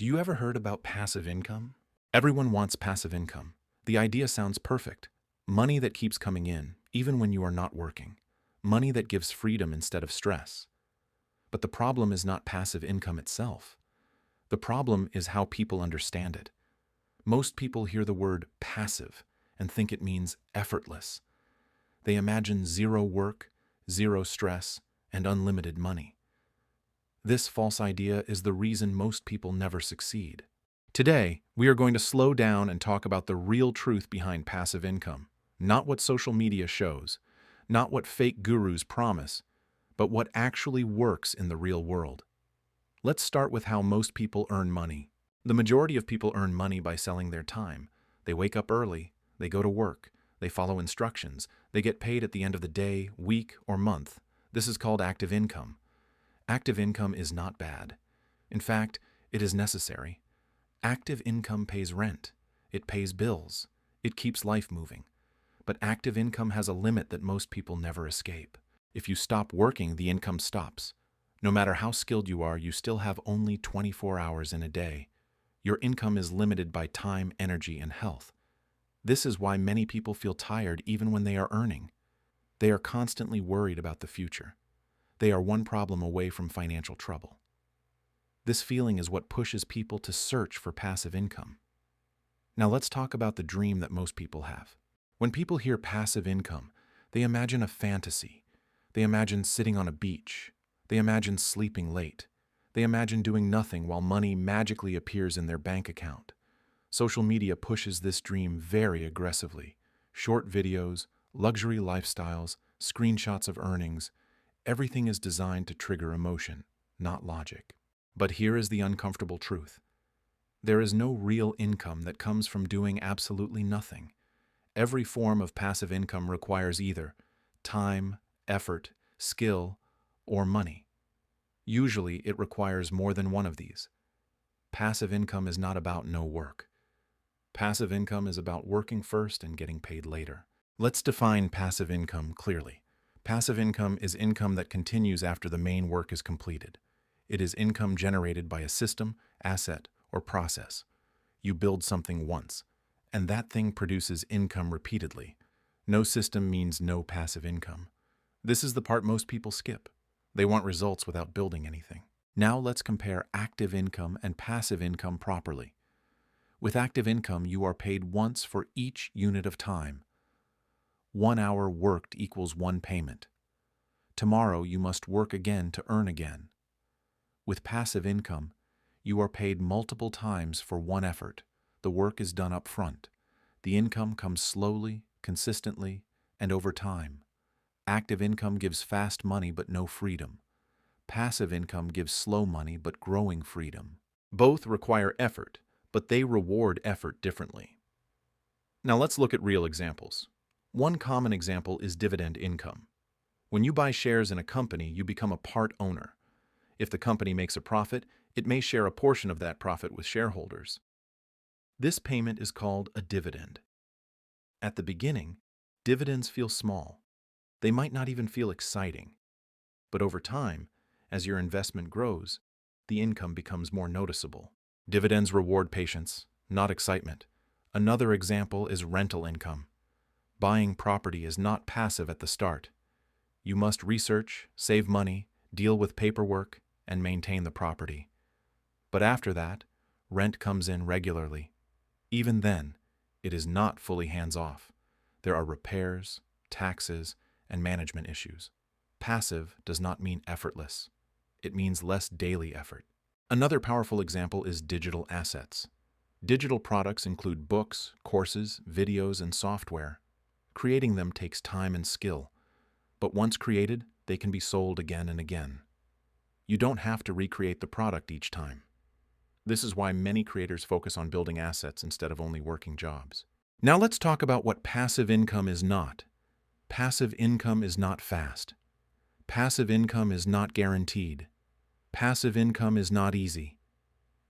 Do you ever heard about passive income? Everyone wants passive income. The idea sounds perfect. Money that keeps coming in, even when you are not working. Money that gives freedom instead of stress. But the problem is not passive income itself. The problem is how people understand it. Most people hear the word passive and think it means effortless. They imagine zero work, zero stress, and unlimited money. This false idea is the reason most people never succeed. Today, we are going to slow down and talk about the real truth behind passive income, not what social media shows, not what fake gurus promise, but what actually works in the real world. Let's start with how most people earn money. The majority of people earn money by selling their time. They wake up early, they go to work, they follow instructions, they get paid at the end of the day, week, or month. This is called active income. Active income is not bad. In fact, it is necessary. Active income pays rent. It pays bills. It keeps life moving. But active income has a limit that most people never escape. If you stop working, the income stops. No matter how skilled you are, you still have only 24 hours in a day. Your income is limited by time, energy, and health. This is why many people feel tired even when they are earning. They are constantly worried about the future. They are one problem away from financial trouble. This feeling is what pushes people to search for passive income. Now let's talk about the dream that most people have. When people hear passive income, they imagine a fantasy. They imagine sitting on a beach. They imagine sleeping late. They imagine doing nothing while money magically appears in their bank account. Social media pushes this dream very aggressively. Short videos, luxury lifestyles, screenshots of earnings. Everything is designed to trigger emotion, not logic. But here is the uncomfortable truth. There is no real income that comes from doing absolutely nothing. Every form of passive income requires either time, effort, skill, or money. Usually, it requires more than one of these. Passive income is not about no work. Passive income is about working first and getting paid later. Let's define passive income clearly. Passive income is income that continues after the main work is completed. It is income generated by a system, asset, or process. You build something once, and that thing produces income repeatedly. No system means no passive income. This is the part most people skip. They want results without building anything. Now let's compare active income and passive income properly. With active income, you are paid once for each unit of time. 1 hour worked equals one payment. Tomorrow you must work again to earn again. With passive income, you are paid multiple times for one effort. The work is done up front. The income comes slowly, consistently, and over time. Active income gives fast money but no freedom. Passive income gives slow money but growing freedom. Both require effort, but they reward effort differently. Now let's look at real examples. One common example is dividend income. When you buy shares in a company, you become a part owner. If the company makes a profit, it may share a portion of that profit with shareholders. This payment is called a dividend. At the beginning, dividends feel small. They might not even feel exciting. But over time, as your investment grows, the income becomes more noticeable. Dividends reward patience, not excitement. Another example is rental income. Buying property is not passive at the start. You must research, save money, deal with paperwork, and maintain the property. But after that, rent comes in regularly. Even then, it is not fully hands-off. There are repairs, taxes, and management issues. Passive does not mean effortless. It means less daily effort. Another powerful example is digital assets. Digital products include books, courses, videos, and software. Creating them takes time and skill, but once created, they can be sold again and again. You don't have to recreate the product each time. This is why many creators focus on building assets instead of only working jobs. Now let's talk about what passive income is not. Passive income is not fast. Passive income is not guaranteed. Passive income is not easy.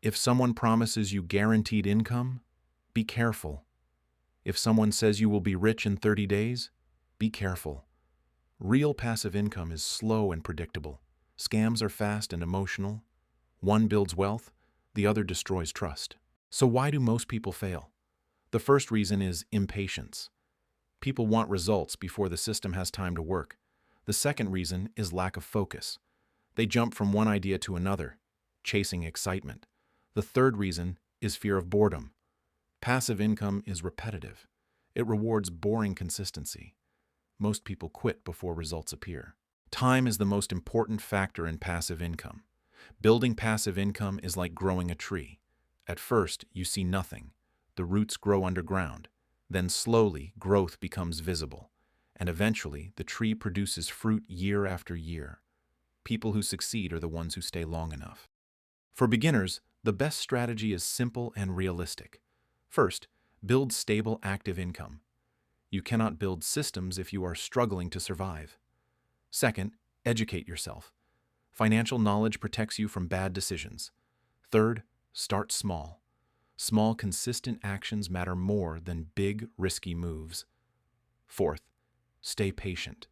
If someone promises you guaranteed income, be careful. If someone says you will be rich in 30 days, be careful. Real passive income is slow and predictable. Scams are fast and emotional. One builds wealth, The other destroys trust. So why do most people fail? The first reason is impatience. People want results before the system has time to work. The second reason is lack of focus. They jump from one idea to another, chasing excitement. The third reason is fear of boredom. Passive income is repetitive. It rewards boring consistency. Most people quit before results appear. Time is the most important factor in passive income. Building passive income is like growing a tree. At first, you see nothing. The roots grow underground. Then slowly, growth becomes visible. And eventually, the tree produces fruit year after year. People who succeed are the ones who stay long enough. For beginners, the best strategy is simple and realistic. First, build stable active income. You cannot build systems if you are struggling to survive. Second, educate yourself. Financial knowledge protects you from bad decisions. Third, start small. Small, consistent actions matter more than big, risky moves. Fourth, stay patient.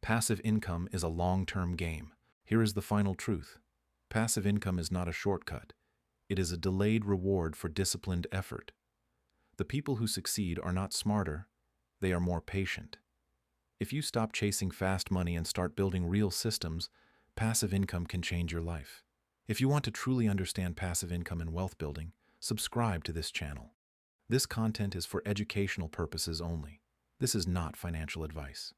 Passive income is a long-term game. Here is the final truth. Passive income is not a shortcut. It is a delayed reward for disciplined effort. The people who succeed are not smarter, they are more patient. If you stop chasing fast money and start building real systems, passive income can change your life. If you want to truly understand passive income and wealth building, subscribe to this channel. This content is for educational purposes only. This is not financial advice.